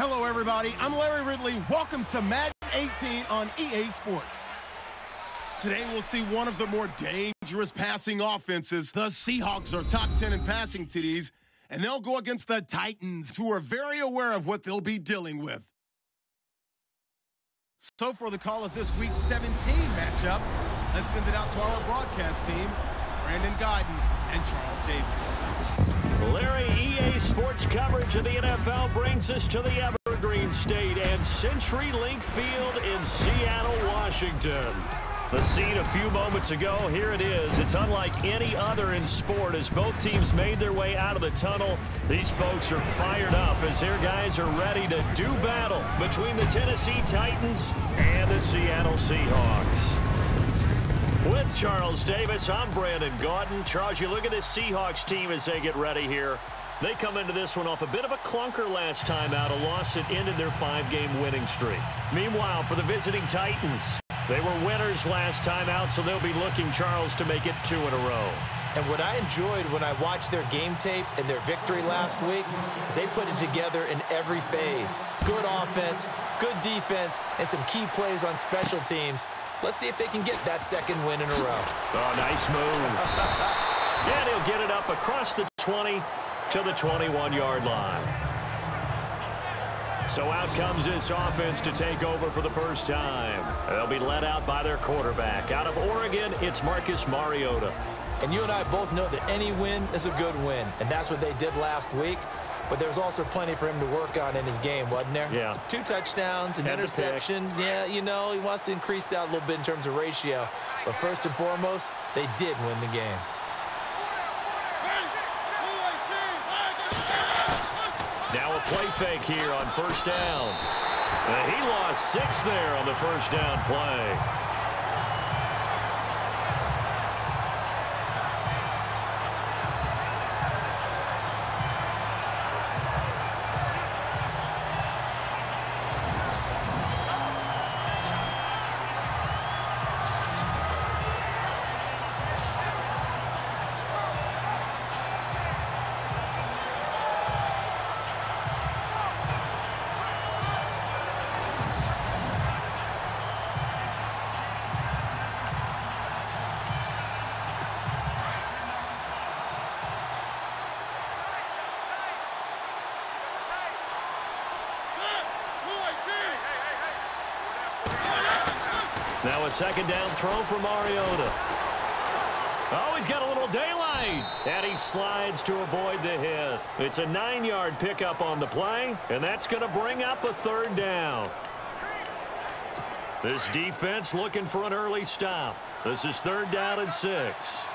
Hello, everybody. I'm Larry Ridley. Welcome to Madden 18 on EA Sports. Today, we'll see one of the more dangerous passing offenses. The Seahawks are top 10 in passing TDs, and they'll go against the Titans, who are very aware of what they'll be dealing with. So for the call of this week's 17 matchup, let's send it out to our broadcast team, Brandon Godden and Charles Davis. Larry, EA Sports coverage of the NFL brings us to the Evergreen State and CenturyLink Field in Seattle, Washington. The scene a few moments ago, here it is. It's unlike any other in sport as both teams made their way out of the tunnel. These folks are fired up as their guys are ready to do battle between the Tennessee Titans and the Seattle Seahawks. With Charles Davis, I'm Brandon Gaudin. Charles, you look at this Seahawks team as they get ready here. They come into this one off a bit of a clunker last time out, a loss that ended their 5-game winning streak. Meanwhile, for the visiting Titans, they were winners last time out, so they'll be looking, Charles, to make it 2 in a row. And what I enjoyed when I watched their game tape and their victory last week is they put it together in every phase. Good offense, good defense, and some key plays on special teams. Let's see if they can get that second win in a row. Oh, nice move. And he'll get it up across the 20 to the 21-yard line. So out comes this offense to take over for the first time. They'll be led out by their quarterback. Out of Oregon, it's Marcus Mariota. And you and I both know that any win is a good win, and that's what they did last week. But there's also plenty for him to work on in his game, wasn't there? Yeah. 2 touchdowns, an interception. Yeah, you know, he wants to increase that a little bit in terms of ratio. But first and foremost, they did win the game. Now a play fake here on first down. He lost 6 there on the first down play. Now a second down throw for Mariota. Oh, he's got a little daylight. And he slides to avoid the hit. It's a 9-yard pickup on the play, and that's going to bring up a third down. This defense looking for an early stop. This is 3rd down and 6.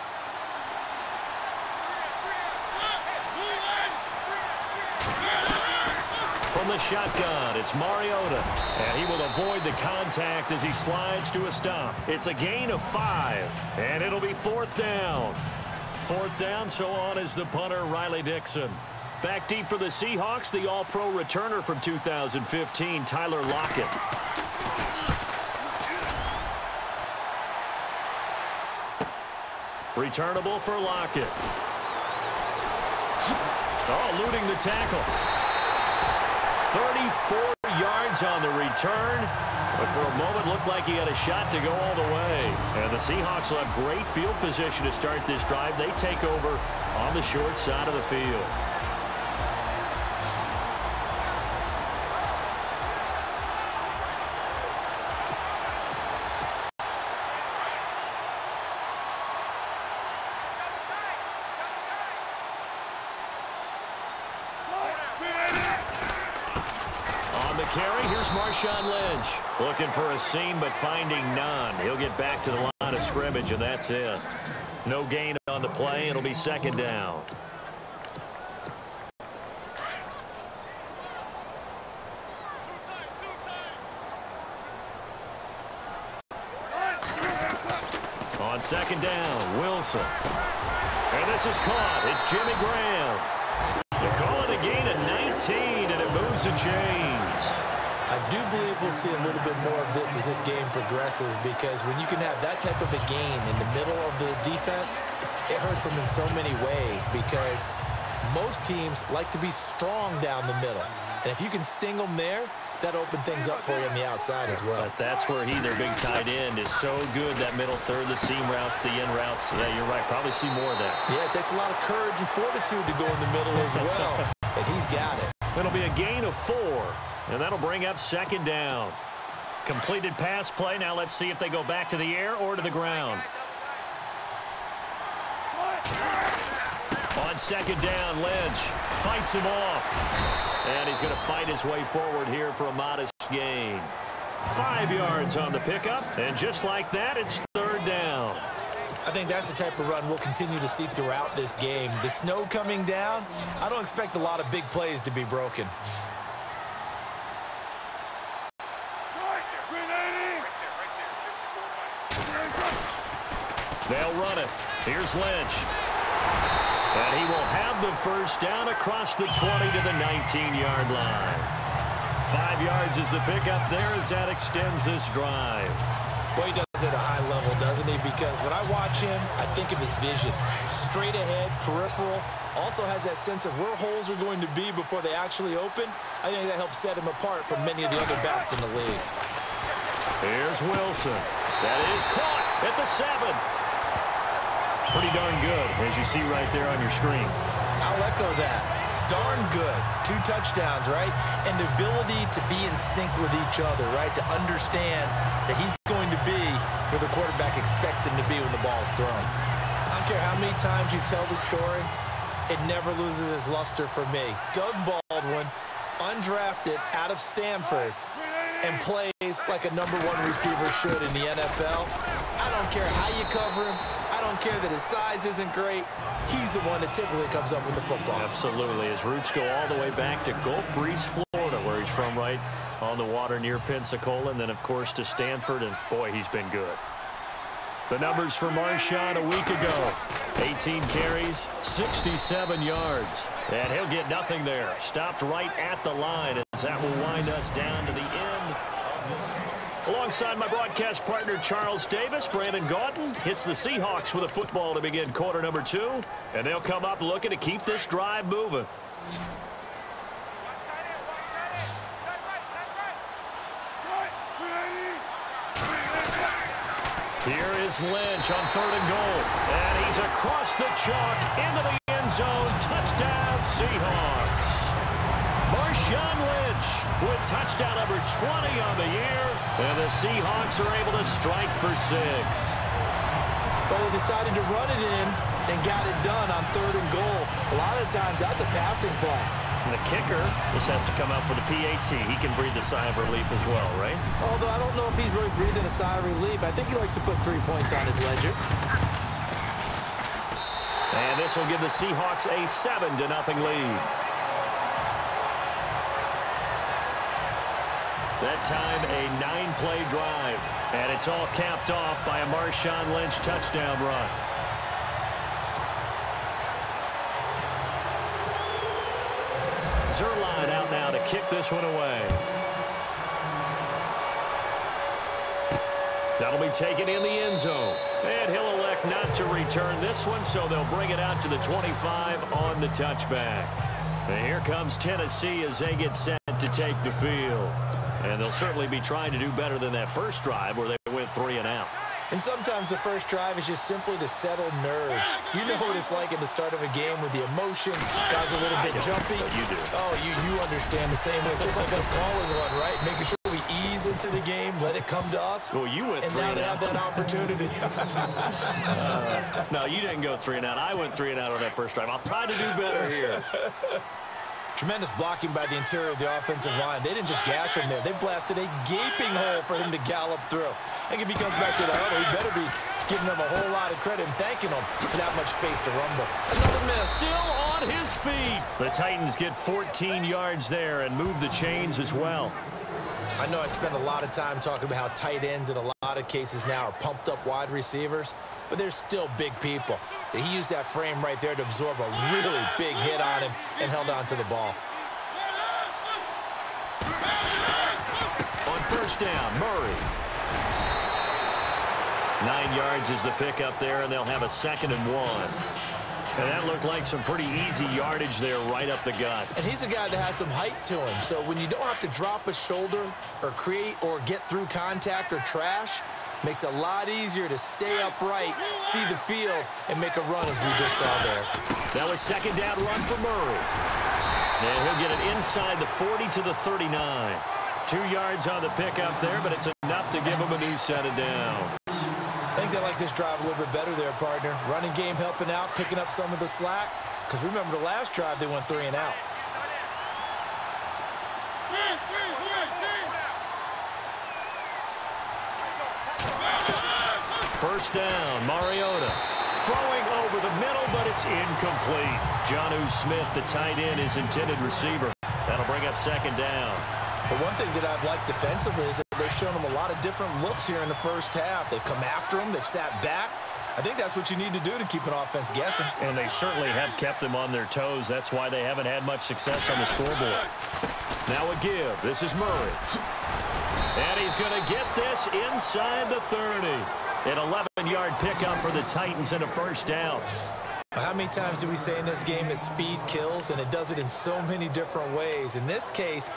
From the shotgun, it's Mariota. And he will avoid the contact as he slides to a stop. It's a gain of 5. And it'll be 4th down. 4th down, so on is the punter, Riley Dixon. Back deep for the Seahawks, the All-Pro returner from 2015, Tyler Lockett. Returnable for Lockett. Oh, eluding the tackle. 34 yards on the return, but for a moment looked like he had a shot to go all the way. And the Seahawks will have great field position to start this drive. They take over on the short side of the field. Carry, here's Marshawn Lynch. Looking for a seam, but finding none. He'll get back to the line of scrimmage, and that's it. No gain on the play. It'll be 2nd down. On 2nd down, Wilson. And this is caught. It's Jimmy Graham. They call it a gain of 19, and it moves the chains. I do believe we'll see a little bit more of this as this game progresses, because when you can have that type of a gain in the middle of the defense, it hurts them in so many ways, because most teams like to be strong down the middle. And if you can sting them there, that open things up for you on the outside as well. But that's where their big tight end, is so good. That middle third, the seam routes, the in routes. Yeah, you're right. Probably see more of that. Yeah, it takes a lot of courage and fortitude to go in the middle as well. And he's got it. It'll be a gain of 4, and that'll bring up 2nd down. Completed pass play. Now let's see if they go back to the air or to the ground. On 2nd down, Lynch fights him off. And he's going to fight his way forward here for a modest gain. 5 yards on the pickup, and just like that, it's 3rd down. I think that's the type of run we'll continue to see throughout this game. The snow coming down, I don't expect a lot of big plays to be broken. They'll run it. Here's Lynch. And he will have the 1st down across the 20 to the 19-yard line. 5 yards is the pickup there as that extends this drive. Boy, he does it at a high level, doesn't he? Because when I watch him, I think of his vision. Straight ahead, peripheral. Also has that sense of where holes are going to be before they actually open. I think that helps set him apart from many of the other backs in the league. Here's Wilson. That is caught at the 7. Pretty darn good, as you see right there on your screen. I'll echo that. Darn good. 2 touchdowns, right? And the ability to be in sync with each other, right? To understand that he's going to be where the quarterback expects him to be when the ball is thrown. I don't care how many times you tell the story, it never loses its luster for me. Doug Baldwin, undrafted out of Stanford, and plays like a #1 receiver should in the NFL. I don't care how you cover him. I don't care that his size isn't great. He's the one that typically comes up with the football. Absolutely. His roots go all the way back to Gulf Breeze, Florida, where he's from, right on the water near Pensacola, and then, of course, to Stanford, and, boy, he's been good. The numbers for Marshawn a week ago. 18 carries, 67 yards. And he'll get nothing there. Stopped right at the line, as that will wind us down to the end. Alongside my broadcast partner, Charles Davis, Brandon Gaudin hits the Seahawks with a football to begin quarter number 2. And they'll come up looking to keep this drive moving. Here is Lynch on 3rd and goal. And he's across the chalk into the end zone. Touchdown, Seahawks. Marshawn Lynch with touchdown number 20 on the year. And the Seahawks are able to strike for 6. But they decided to run it in and got it done on 3rd and goal. A lot of times that's a passing play. And the kicker, this has to come out for the PAT. He can breathe a sigh of relief as well, right? Although I don't know if he's really breathing a sigh of relief. I think he likes to put 3 points on his ledger. And this will give the Seahawks a 7-0 lead. That time, a 9-play drive. And it's all capped off by a Marshawn Lynch touchdown run. Zerline out now to kick this one away. That'll be taken in the end zone. And he'll elect not to return this one, so they'll bring it out to the 25 on the touchback. And here comes Tennessee as they get set to take the field. And they'll certainly be trying to do better than that first drive where they went 3 and out. And sometimes the first drive is just simply to settle nerves. You know what it's like at the start of a game with the emotion. Guys are a little bit jumpy. You do. Oh, you understand the same way. Just like us calling one, right? Making sure we ease into the game, let it come to us. Well, you went 3 and out. And now they have that opportunity. No, you didn't go 3 and out. I went 3 and out on that first drive. I'll try to do better here. Tremendous blocking by the interior of the offensive line. They didn't just gash him there. They blasted a gaping hole for him to gallop through. I think if he comes back to the huddle, he better be giving them a whole lot of credit and thanking them for that much space to rumble. Another miss. Still on his feet. The Titans get 14 yards there and move the chains as well. I know I spend a lot of time talking about how tight ends in a lot of cases now are pumped up wide receivers, but they're still big people. He used that frame right there to absorb a really big hit on him and held on to the ball. On first down, Murray. 9 yards is the pickup there, and they'll have a 2nd and 1. And that looked like some pretty easy yardage there right up the gut. And he's a guy that has some height to him. So when you don't have to drop a shoulder or create or get through contact or trash, makes it a lot easier to stay upright, see the field, and make a run as we just saw there. That was second down run for Murray. And he'll get it inside the 40 to the 39. 2 yards on the pickup there, but it's enough to give him a new set of downs. I think they like this drive a little bit better there, partner. Running game helping out, picking up some of the slack. Because remember, the last drive, they went 3 and out. First down, Mariota. Throwing over the middle, but it's incomplete. Jonnu Smith, the tight end, his intended receiver. That'll bring up second down. But one thing that I've liked defensively is that they've shown them a lot of different looks here in the first half. They've come after them. They've sat back. I think that's what you need to do to keep an offense guessing. And they certainly have kept them on their toes. That's why they haven't had much success on the scoreboard. Now a give. This is Murray. And he's going to get this inside the 30. An 11-yard pickup for the Titans and a first down. How many times do we say in this game that speed kills, and it does it in so many different ways? In this case,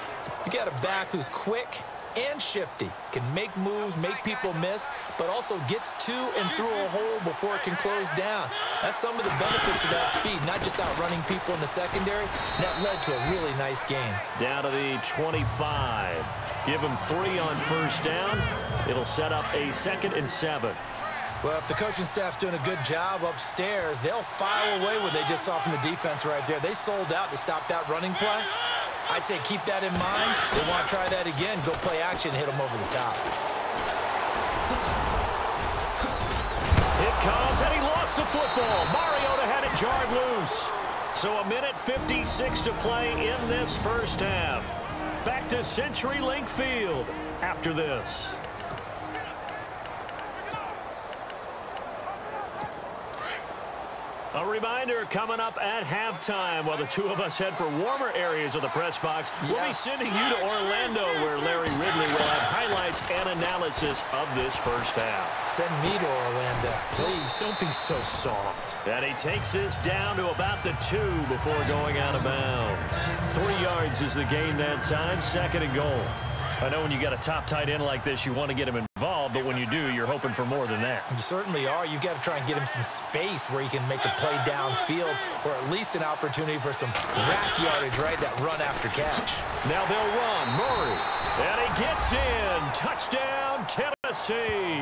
you got a back who's quick and shifty, can make moves, make people miss, but also gets to and through a hole before it can close down. That's some of the benefits of that speed, not just outrunning people in the secondary. That led to a really nice game. Down to the 25. Give him 3 on first down. It'll set up a 2nd and 7. Well, if the coaching staff's doing a good job upstairs, they'll file away what they just saw from the defense right there. They sold out to stop that running play. I'd say keep that in mind. They want to try that again. Go play action, hit them over the top. It comes, and he lost the football. Mariota had it jarred loose. So a minute 56 to play in this first half. Back to CenturyLink Field after this. A reminder coming up at halftime while the two of us head for warmer areas of the press box. Yes. We'll be sending you to Orlando where Larry Ridley will have highlights and analysis of this first half. Send me to Orlando, please. Don't be so soft. And he takes this down to about the 2 before going out of bounds. 3 yards is the gain that time, 2nd and goal. I know when you got a top tight end like this, you want to get him involved, but when you do, you're hoping for more than that. You certainly are. You've got to try and get him some space where he can make a play downfield, or at least an opportunity for some rack yardage, right? That run after catch. Now they'll run. Murray. And he gets in. Touchdown, Tennessee.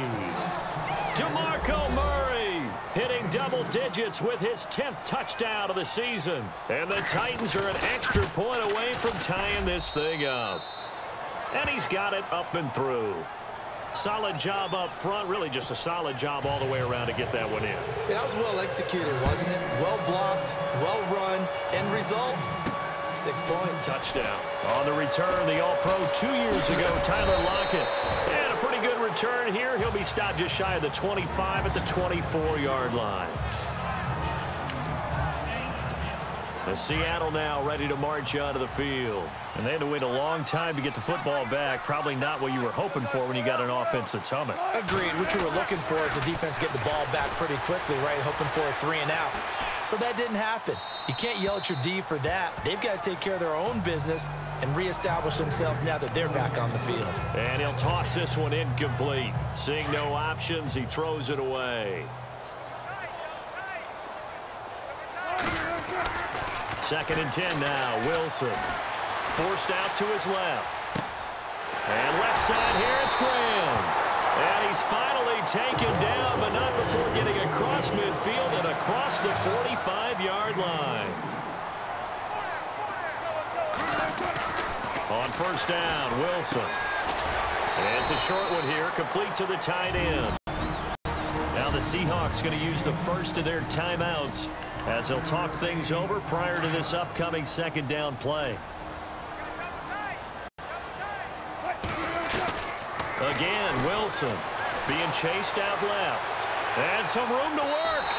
DeMarco Murray hitting double digits with his 10th touchdown of the season. And the Titans are an extra point away from tying this thing up. And he's got it up and through. Solid job up front. Really just a solid job all the way around to get that one in. Yeah, that was well executed, wasn't it? Well blocked, well run. End result, 6 points. Touchdown. On the return, the All-Pro 2 years ago, Tyler Lockett. And a pretty good return here. He'll be stopped just shy of the 25 at the 24-yard line. And Seattle now ready to march onto the field. And they had to wait a long time to get the football back. Probably not what you were hoping for when you got an offense that's humming. Agreed. What you were looking for is the defense getting the ball back pretty quickly, right? Hoping for a 3 and out. So that didn't happen. You can't yell at your D for that. They've got to take care of their own business and reestablish themselves now that they're back on the field. And he'll toss this one incomplete. Seeing no options, he throws it away. 2nd and 10 now. Wilson forced out to his left. And left side here, it's Graham. And he's finally taken down, but not before getting across midfield and across the 45-yard line. On first down, Wilson. And it's a short one here, complete to the tight end. Now the Seahawks going to use the first of their timeouts as they'll talk things over prior to this upcoming 2nd down play. Again, Wilson being chased out left. And some room to work.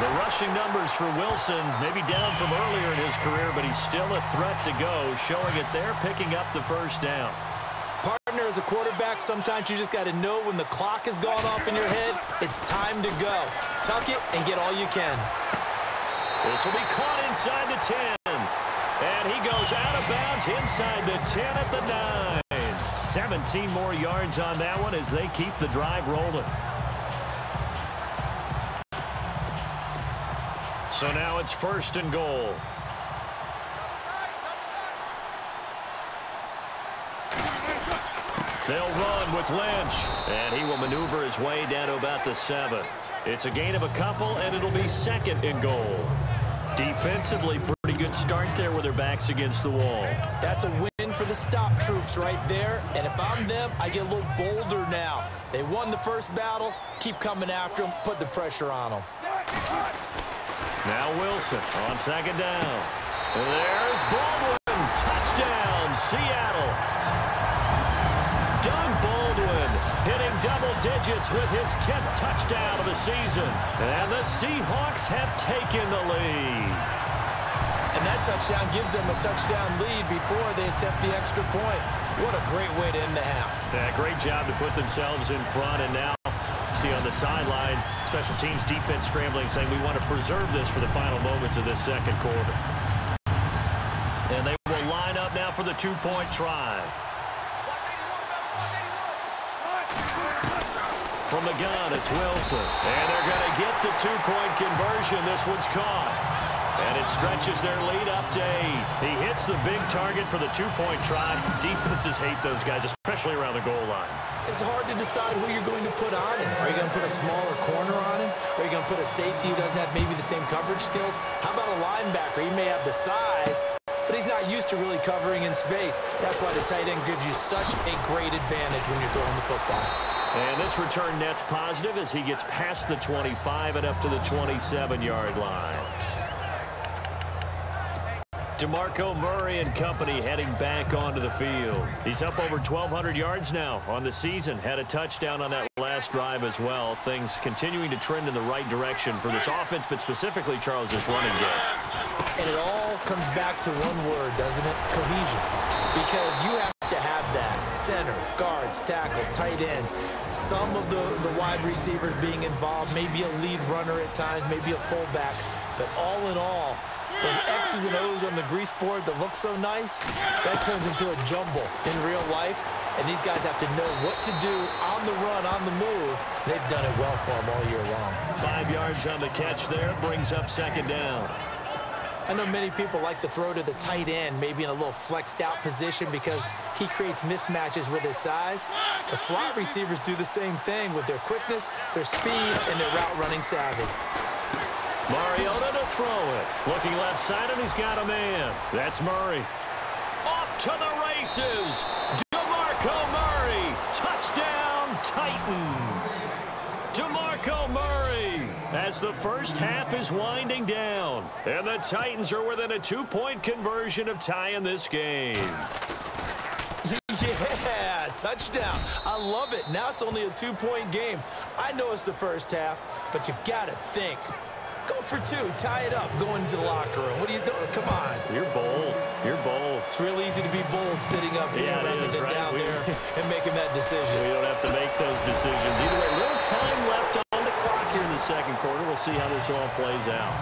The rushing numbers for Wilson maybe down from earlier in his career, but he's still a threat to go, showing it there, picking up the first down. Partner, as a quarterback, sometimes you just got to know when the clock has gone off in your head, it's time to go. Tuck it and get all you can. This will be caught inside the 10. And he goes out of bounds inside the 10 at the 9. 17 more yards on that one as they keep the drive rolling. So now it's 1st and goal. They'll run with Lynch, and he will maneuver his way down to about the 7. It's a gain of a couple, and it'll be 2nd and goal. Defensively, pretty good start there with their backs against the wall. That's a win for the stop troops right there, and if I'm them, I get a little bolder now. They won the first battle, keep coming after them, put the pressure on them. Now Wilson on 2nd down. There's Baldwin. Touchdown, Seattle. Doug Baldwin hitting double digits with his 10th touchdown of the season. And the Seahawks have taken the lead. And that touchdown gives them a touchdown lead before they attempt the extra point. What a great way to end the half. Yeah, great job to put themselves in front. And now, see on the sideline, special teams defense scrambling, saying we want to preserve this for the final moments of this 2nd quarter. And they will line up now for the 2-point try. From the gun, it's Wilson. And they're going to get the 2-point conversion. This one's caught. And it stretches their lead up to 8. He hits the big target for the 2-point try. Defenses hate those guys, especially around the goal line. It's hard to decide who you're going to put on him. Are you going to put a smaller corner on him? Are you going to put a safety who doesn't have maybe the same coverage skills? How about a linebacker? He may have the size, but he's not used to really covering in space. That's why the tight end gives you such a great advantage when you're throwing the football. And this return net's positive as he gets past the 25 and up to the 27-yard line. DeMarco Murray and company heading back onto the field. He's up over 1,200 yards now on the season. Had a touchdown on that last drive as well. Things continuing to trend in the right direction for this offense, but specifically, Charles, this running game. And it all comes back to one word, doesn't it? Cohesion. Because you have to have that. Center, guards, tackles, tight ends. Some of the wide receivers being involved, maybe a lead runner at times, maybe a fullback. But all in all, those X's and O's on the grease board that look so nice, that turns into a jumble in real life. And these guys have to know what to do on the run, on the move. They've done it well for them all year long. 5 yards on the catch there, brings up 2nd down. I know many people like to throw to the tight end, maybe in a little flexed out position because he creates mismatches with his size. The slot receivers do the same thing with their quickness, their speed, and their route running savvy. Mariota to throw it. Looking left side, and he's got a man. That's Murray. Off to the races. DeMarco Murray. Touchdown, Titans. DeMarco Murray as the first half is winding down. And the Titans are within a 2-point conversion of tying this game. Yeah, touchdown. I love it. Now it's only a 2-point game. I know it's the first half, but you've got to think. Go for 2. Tie it up. Go into the locker room. What are you doing? Come on. You're bold. You're bold. It's real easy to be bold sitting up here rather than down there and making that decision. We don't have to make those decisions. Either way, little time left on the clock here in the 2nd quarter. We'll see how this all plays out.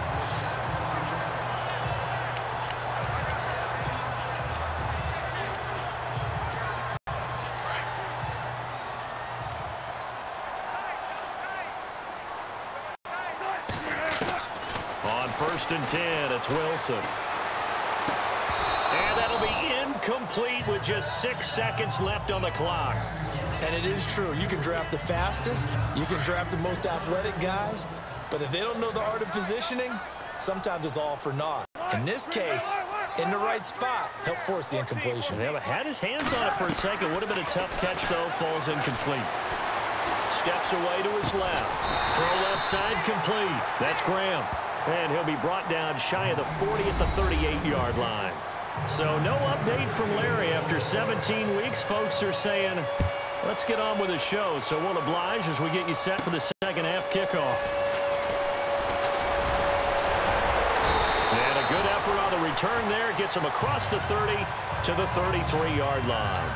On 1st and 10, it's Wilson. And that'll be incomplete with just 6 seconds left on the clock. And it is true. You can draft the fastest. You can draft the most athletic guys. But if they don't know the art of positioning, sometimes it's all for naught. In this case, in the right spot, help force the incompletion. Yeah, but had his hands on it for a second. Would have been a tough catch, though. Falls incomplete. Steps away to his left. Throw left side complete. That's Graham. And he'll be brought down shy of the 40 at the 38-yard line. So no update from Larry after 17 weeks. Folks are saying, let's get on with the show. So we'll oblige as we get you set for the 2nd half kickoff. And a good effort on the return there. Gets him across the 30 to the 33-yard line.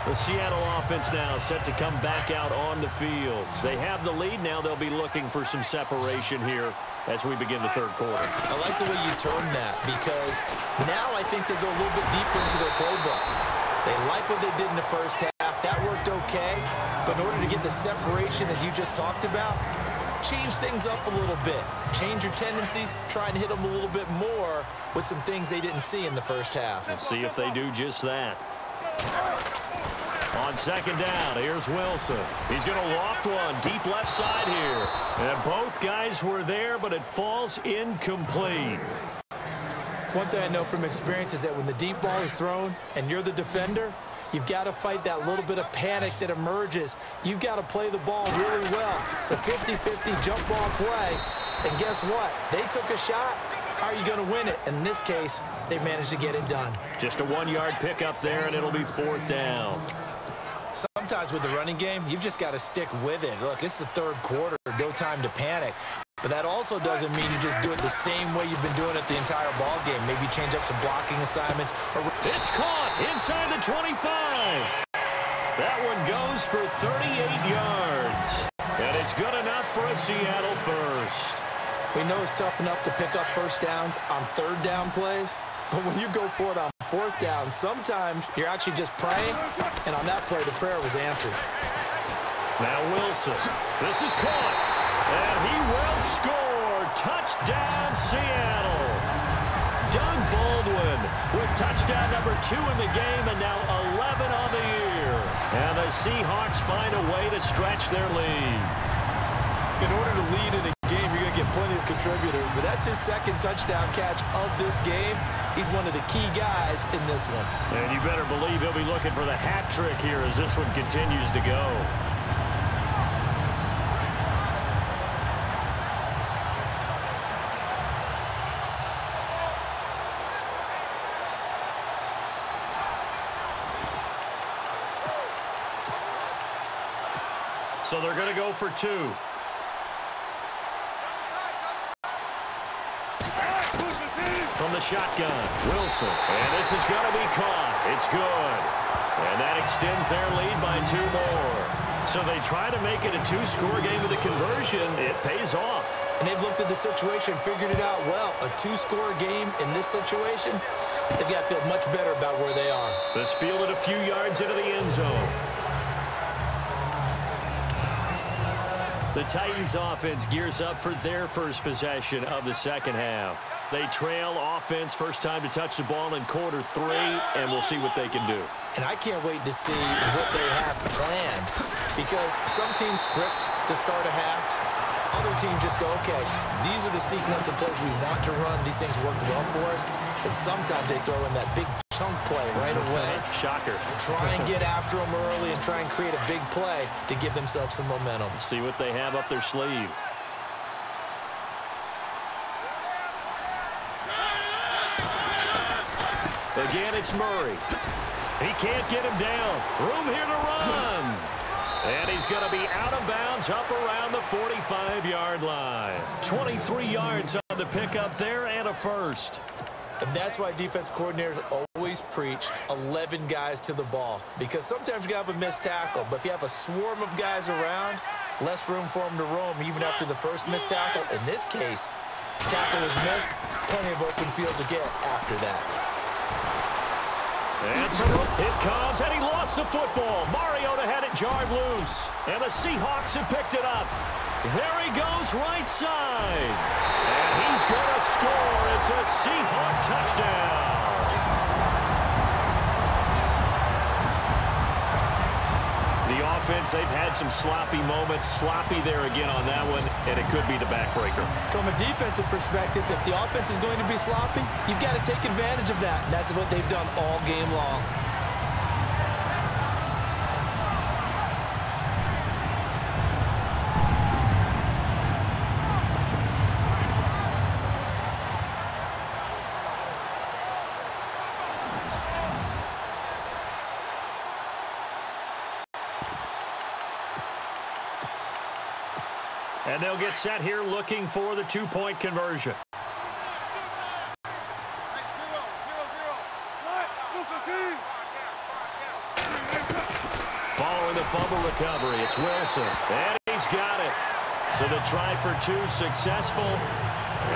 The Seattle offense now set to come back out on the field. They have the lead. Now they'll be looking for some separation here as we begin the third quarter. I like the way you termed that because now I think they go a little bit deeper into their playbook. They like what they did in the first half. That worked okay. But in order to get the separation that you just talked about, change things up a little bit. Change your tendencies. Try and hit them a little bit more with some things they didn't see in the first half. Let's see if they do just that. On second down, here's Wilson. He's going to loft one deep left side here. And both guys were there, but it falls incomplete. One thing I know from experience is that when the deep ball is thrown and you're the defender, you've got to fight that little bit of panic that emerges. You've got to play the ball really well. It's a 50-50 jump ball play. And guess what? They took a shot. How are you going to win it? And in this case, they managed to get it done. Just a 1-yard pickup there, and it'll be fourth down. Sometimes with the running game, you've just got to stick with it. Look, it's the third quarter. No time to panic. But that also doesn't mean you just do it the same way you've been doing it the entire ball game. Maybe change up some blocking assignments. It's caught inside the 25. That one goes for 38 yards. And it's good enough for a Seattle first. We know it's tough enough to pick up first downs on third down plays. But when you go for it on fourth down, sometimes you're actually just praying. And on that play, the prayer was answered. Now Wilson. This is caught. And he will score. Touchdown, Seattle. Doug Baldwin with touchdown number 2 in the game and now 11 on the year. And the Seahawks find a way to stretch their lead. In order to lead in a game, you're going to get plenty of contributors, but that's his second touchdown catch of this game. He's one of the key guys in this one. And you better believe he'll be looking for the hat trick here as this one continues to go. So they're going to go for 2. From the shotgun, Wilson. And this is going to be caught. It's good. And that extends their lead by 2 more. So they try to make it a 2-score game with a conversion. It pays off. And they've looked at the situation, figured it out well. A 2-score game in this situation, they've got to feel much better about where they are. This fielded a few yards into the end zone. The Titans offense gears up for their first possession of the second half. They trail offense first time to touch the ball in quarter 3, and we'll see what they can do. And I can't wait to see what they have planned because some teams script to start a half. Other teams just go, okay, these are the sequence of plays we want to run. These things worked well for us. And sometimes they throw in that big chunk play right away. Shocker. Try and get after them early and try and create a big play to give themselves some momentum. See what they have up their sleeve. Again, it's Murray. He can't get him down. Room here to run. And he's going to be out of bounds up around the 45-yard line. 23 yards on the pickup there and a first. And that's why defense coordinators always preach 11 guys to the ball. Because sometimes you have a missed tackle, but if you have a swarm of guys around, less room for them to roam even after the first missed tackle. In this case, tackle was missed, plenty of open field to get after that. And so it comes, and he lost the football. Mariota had it jarred loose, and the Seahawks have picked it up. There he goes, right side. And he's going to score. It's a Seahawk touchdown. The offense, they've had some sloppy moments. Sloppy there again on that one, and it could be the backbreaker. From a defensive perspective, if the offense is going to be sloppy, you've got to take advantage of that. And that's what they've done all game long. And they'll get set here looking for the 2-point conversion. the fumble recovery. It's Wilson. And he's got it. So the try for two successful.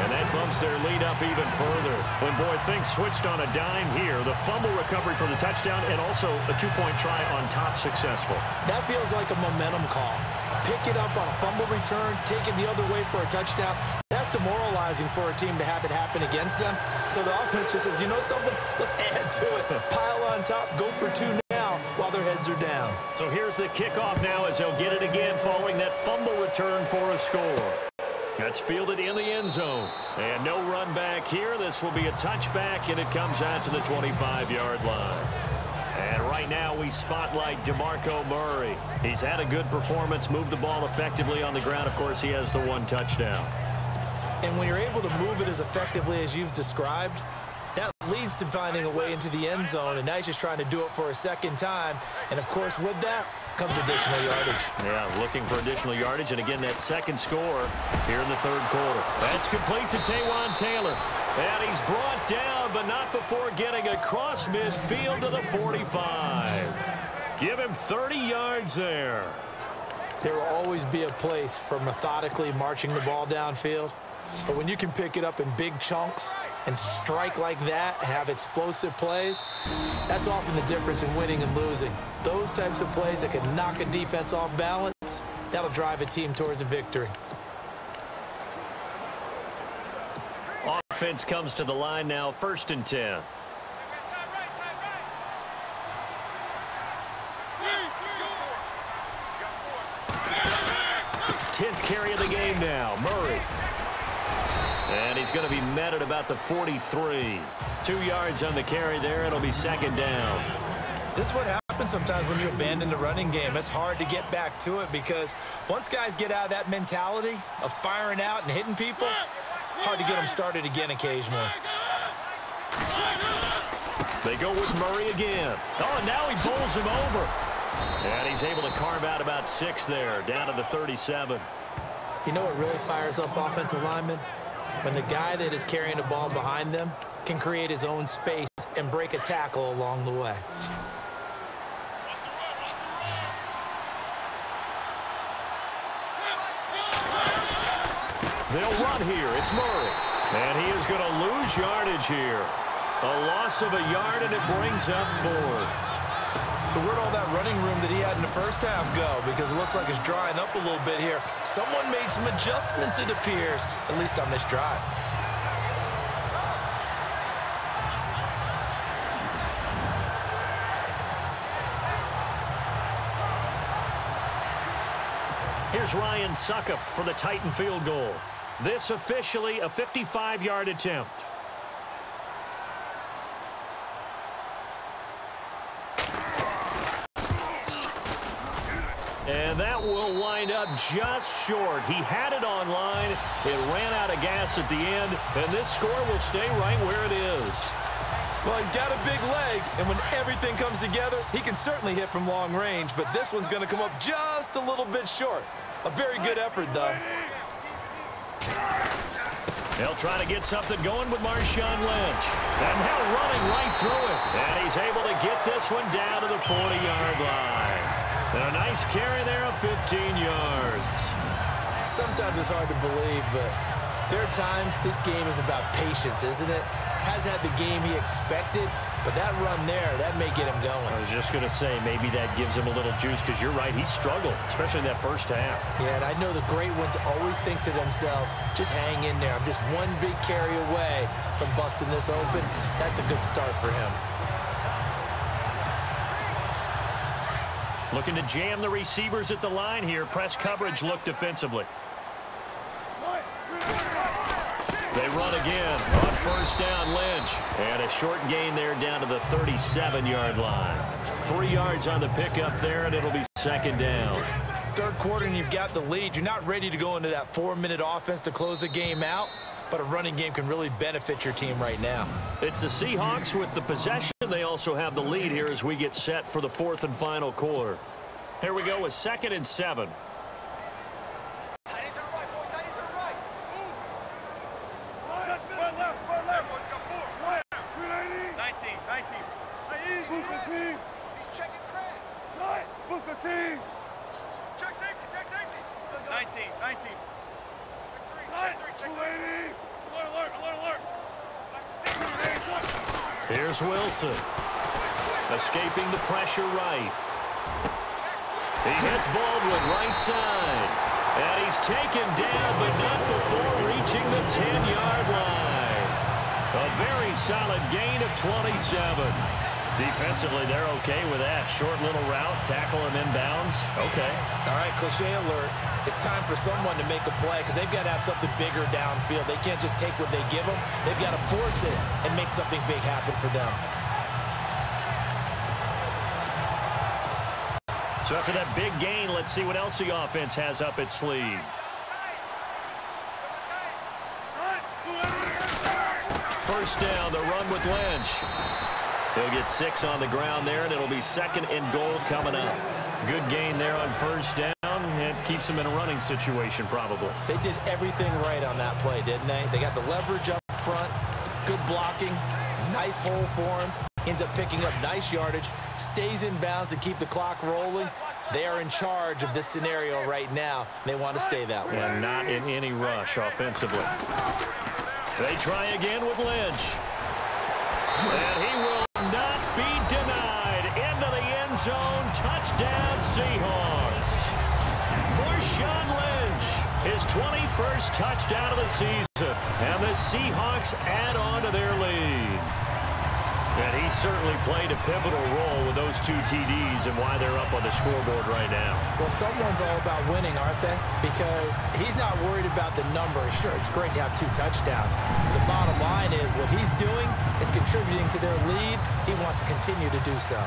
And that bumps their lead up even further. When, boy, things switched on a dime here. The fumble recovery for the touchdown and also a two-point try on top successful. That feels like a momentum call. Pick it up on a fumble return, take it the other way for a touchdown. That's demoralizing for a team to have it happen against them. So the offense just says, you know something? Let's add to it. Pile on top, go for two now while their heads are down. So here's the kickoff now as they'll get it again following that fumble return for a score. That's fielded in the end zone. And no run back here. This will be a touchback, and it comes out to the 25-yard line. And right now we spotlight DeMarco Murray. He's had a good performance, moved the ball effectively on the ground. Of course, he has the one touchdown. And when you're able to move it as effectively as you've described, that leads to finding a way into the end zone, and now he's just trying to do it for a second time. And, of course, with that comes additional yardage. Yeah, looking for additional yardage, and again, that second score here in the third quarter. That's complete to Taywan Taylor. And he's brought down, but not before getting across midfield to the 45. Give him 30 yards there. There will always be a place for methodically marching the ball downfield. But when you can pick it up in big chunks and strike like that, have explosive plays, that's often the difference in winning and losing. Those types of plays that can knock a defense off balance, that'll drive a team towards a victory. Offense comes to the line now, 1st and 10. Tenth carry of the game now, Murray. And he's going to be met at about the 43. 2 yards on the carry there. It'll be second down. This is what happens sometimes when you abandon the running game. It's hard to get back to it because once guys get out of that mentality of firing out and hitting people, hard to get them started again occasionally. They go with Murray again. Oh, and now he bowls him over. And he's able to carve out about 6 there, down to the 37. You know what really fires up offensive linemen? When the guy that is carrying the ball behind them can create his own space and break a tackle along the way. They'll run here. It's Murray. And he is going to lose yardage here. A loss of a yard, and it brings up 4th. So where'd all that running room that he had in the first half go? Because it looks like it's drying up a little bit here. Someone made some adjustments, it appears, at least on this drive. Here's Ryan Suckup for the Titan field goal. This officially a 55-yard attempt. And that will wind up just short. He had it on line. It ran out of gas at the end, and this score will stay right where it is. Well, he's got a big leg, and when everything comes together, he can certainly hit from long range, but this one's going to come up just a little bit short. A very good effort, though. They'll try to get something going with Marshawn Lynch. And now running right through it. And he's able to get this one down to the 40-yard line. And a nice carry there of 15 yards. Sometimes it's hard to believe, but there are times this game is about patience, isn't it? Has had the game he expected, but that run there, that may get him going. I was just going to say, maybe that gives him a little juice, because you're right, he struggled, especially in that first half. Yeah, and I know the great ones always think to themselves, just hang in there. I'm just one big carry away from busting this open. That's a good start for him. Looking to jam the receivers at the line here. Press coverage look defensively. They run again on first down, Lynch. And a short gain there down to the 37-yard line. 3 yards on the pickup there, and it'll be second down. Third quarter, and you've got the lead. You're not ready to go into that 4-minute offense to close the game out, but a running game can really benefit your team right now. It's the Seahawks with the possession. They also have the lead here as we get set for the 4th and final quarter. Here we go with 2nd and 7. Check safety, check safety. 19. Alert. Here's Wilson. Escaping the pressure right. He hits Baldwin right side. And he's taken down, but not before reaching the 10-yard line. A very solid gain of 27. Defensively, they're okay with that. Short little route, tackle him inbounds. Okay. All right, cliche alert. It's time for someone to make a play because they've got to have something bigger downfield. They can't just take what they give them. They've got to force it and make something big happen for them. So after that big gain, let's see what else the offense has up its sleeve. First down, the run with Lynch. He'll get 6 on the ground there, and it'll be 2nd and goal coming up. Good gain there on first down. It keeps them in a running situation, probably. They did everything right on that play, didn't they? They got the leverage up front, good blocking, nice hole for him. Ends up picking up nice yardage, stays in bounds to keep the clock rolling. They are in charge of this scenario right now. They want to stay that way. And not in any rush offensively. They try again with Lynch. And he will not be denied. Into the end zone. Touchdown, Seahawks. Marshawn Lynch, his 21st touchdown of the season. And the Seahawks add on to their lead. And he certainly played a pivotal role with those 2 TDs and why they're up on the scoreboard right now. Well, someone's all about winning, aren't they? Because he's not worried about the number. Sure, it's great to have 2 touchdowns. The bottom line is what he's doing is contributing to their lead. He wants to continue to do so.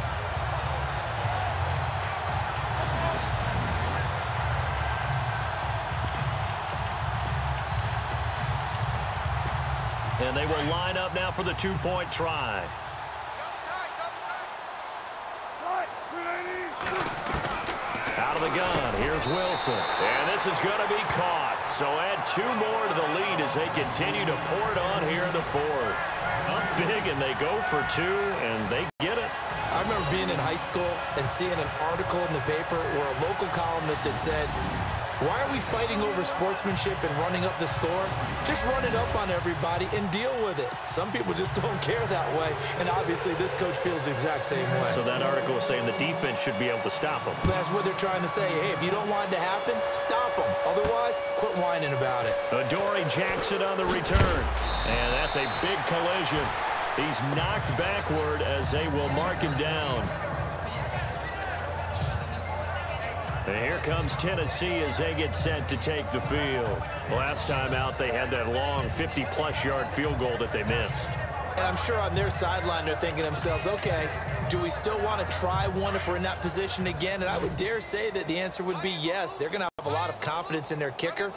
And they will line up now for the 2-point try. Out of the gun, here's Wilson. And this is going to be caught. So add 2 more to the lead as they continue to pour it on here in the 4th. Up big, and they go for 2, and they get it. I remember being in high school and seeing an article in the paper where a local columnist had said, why are we fighting over sportsmanship and running up the score? Just run it up on everybody and deal with it. Some people just don't care that way, and obviously this coach feels the exact same way. So that article was saying the defense should be able to stop them. That's what they're trying to say. Hey, if you don't want it to happen, stop them. Otherwise, quit whining about it. Adoree Jackson on the return, and that's a big collision. He's knocked backward as they will mark him down. And here comes Tennessee as they get set to take the field. Last time out, they had that long 50-plus-yard field goal that they missed. And I'm sure on their sideline, they're thinking to themselves, okay, do we still want to try one if we're in that position again? And I would dare say that the answer would be yes. They're going to have a lot of confidence in their kicker.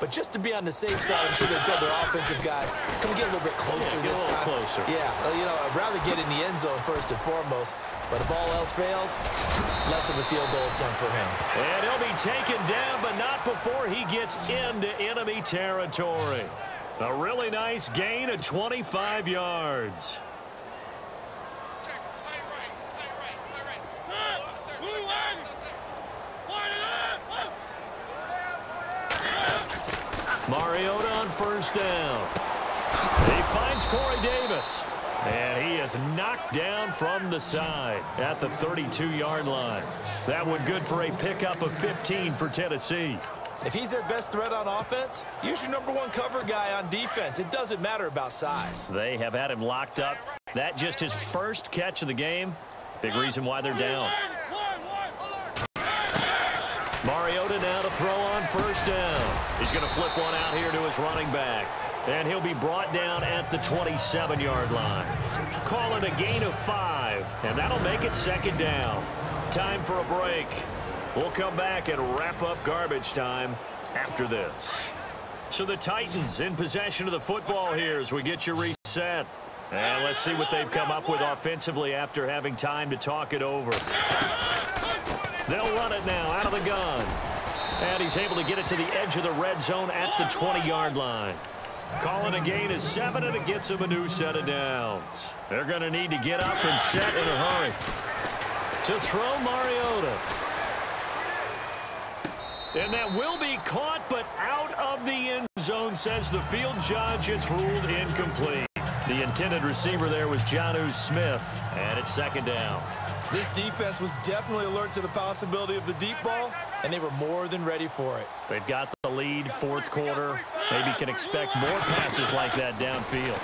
But just to be on the safe side, I'm sure they tell their offensive guys, can we get a little bit closer this time? Closer. Yeah, you know, I'd rather get in the end zone first and foremost. But if all else fails, less of a field goal attempt for him. And he'll be taken down, but not before he gets into enemy territory. A really nice gain of 25 yards. Mariota on first down. He finds Corey Davis. And he is knocked down from the side at the 32-yard line. That one good for a pickup of 15 for Tennessee. If he's their best threat on offense, use your #1 cover guy on defense. It doesn't matter about size. They have had him locked up. That just his first catch of the game. Big reason why they're down. Mariota now to throw on first down. He's going to flip one out here to his running back. And he'll be brought down at the 27-yard line. Call it a gain of 5, and that'll make it second down. Time for a break. We'll come back and wrap up garbage time after this. So the Titans in possession of the football here as we get you reset. And let's see what they've come up with offensively after having time to talk it over. They'll run it now out of the gun. And he's able to get it to the edge of the red zone at the 20-yard line. Calling a gain of 7, and it gets him a new set of downs. They're going to need to get up and set in a hurry. To throw, Mariota. And that will be caught, but out of the end zone, says the field judge. It's ruled incomplete. The intended receiver there was Jonnu Smith, and it's second down. This defense was definitely alert to the possibility of the deep ball, and they were more than ready for it. They've got the lead, fourth quarter. Maybe can expect more passes like that downfield.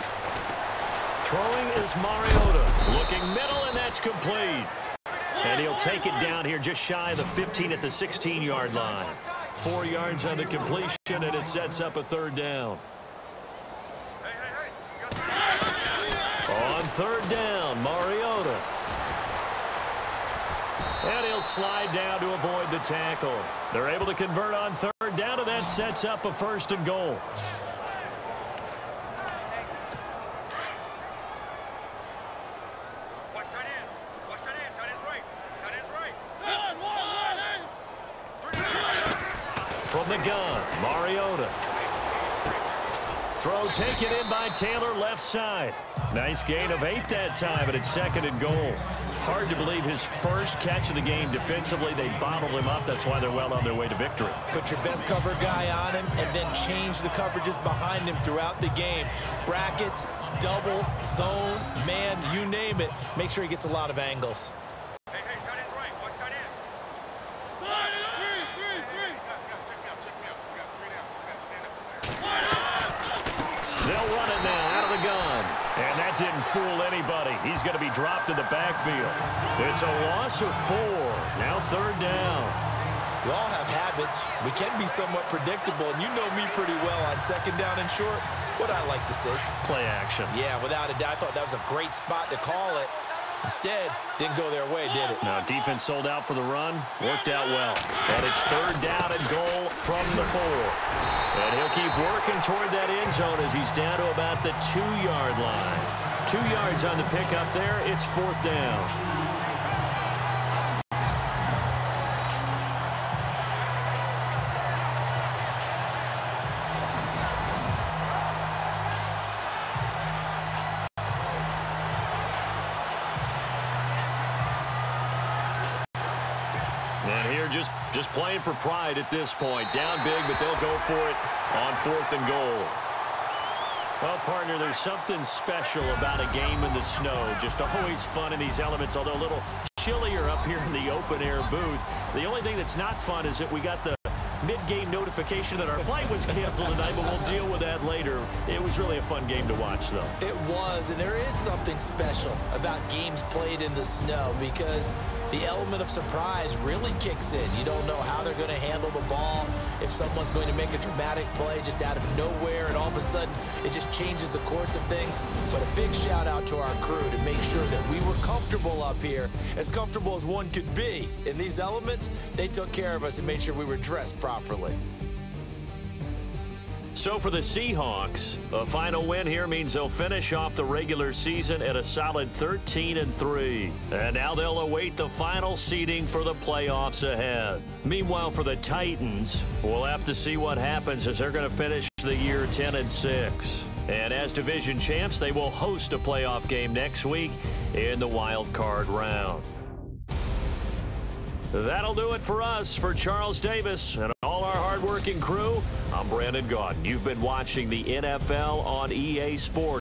Throwing is Mariota. Looking middle, and that's complete. And he'll take it down here just shy of the 15 at the 16-yard line. 4 yards on the completion, and it sets up a third down. On third down, Mariota. And he'll slide down to avoid the tackle. They're able to convert on third down, and that sets up a first and goal. From the gun, Mariota. Throw taken in by Taylor, left side. Nice gain of 8 that time, and it's second and goal. Hard to believe his first catch of the game defensively. They bottled him up. That's why they're well on their way to victory. Put your best cover guy on him and then change the coverages behind him throughout the game. Brackets, double, zone, man, you name it. Make sure he gets a lot of angles. They'll run it now out of the gun. And that didn't fool anybody. He's going to be dropped in the backfield. It's a loss of 4. Now third down. We all have habits. We can be somewhat predictable, and you know me pretty well on second down and short. What I like to see. Play action. Yeah, without a doubt. I thought that was a great spot to call it. Instead, didn't go their way, did it? No, defense sold out for the run. Worked out well. And it's third down and goal from the 4. And he'll keep working toward that end zone as he's down to about the 2-yard line. 2 yards on the pickup there. It's fourth down. And here just playing for pride at this point. Down big, but they'll go for it on fourth and goal. Well, partner, there's something special about a game in the snow. Just always fun in these elements, although a little chillier up here in the open-air booth. The only thing that's not fun is that we got the mid-game notification that our flight was canceled tonight, but we'll deal with that later. It was really a fun game to watch, though. It was, and there is something special about games played in the snow because the element of surprise really kicks in. You don't know how they're going to handle the ball, if someone's going to make a dramatic play just out of nowhere, and all of a sudden it just changes the course of things. But a big shout out to our crew to make sure that we were comfortable up here, as comfortable as one could be. In these elements, they took care of us and made sure we were dressed properly. So for the Seahawks, a final win here means they'll finish off the regular season at a solid 13-3. And now they'll await the final seeding for the playoffs ahead. Meanwhile, for the Titans, we'll have to see what happens as they're going to finish the year 10-6. And as division champs, they will host a playoff game next week in the wild card round. That'll do it for us. For Charles Davis and all our hardworking crew, I'm Brandon Gaudin. You've been watching the NFL on EA Sports.